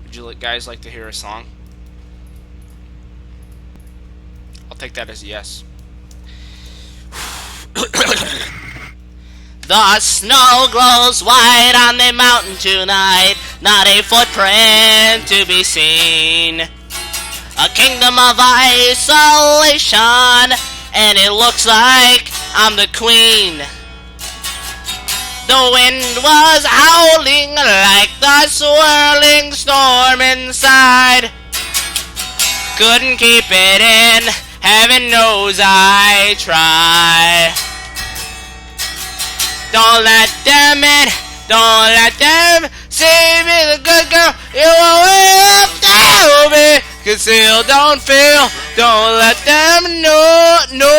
Would you guys like to hear a song? I'll take that as a yes. The snow glows white on the mountain tonight, not a footprint to be seen. A kingdom of isolation, and it looks like I'm the queen. The wind was howling like the swirling storm inside. Couldn't keep it in, heaven knows I try. Don't let them in, don't let them see me, the good girl. You will tell me, conceal, don't feel, don't let them know, no.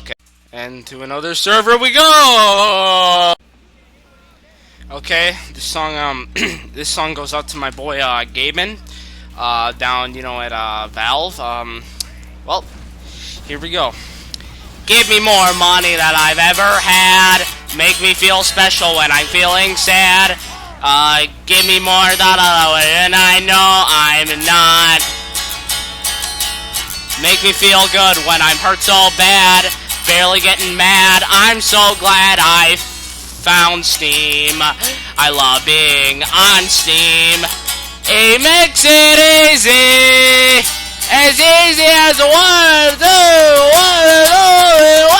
Okay. And to another server we go. Okay, this song this song goes out to my boy Gaben, down at Valve. Well, here we go. Give me more money than I've ever had. Make me feel special when I'm feeling sad. Give me more than I know I'm not. Make me feel good when I'm hurt so bad. Barely getting mad. I'm so glad I found Steam. I love being on Steam. It makes it easy. As easy as 1, 2, 1,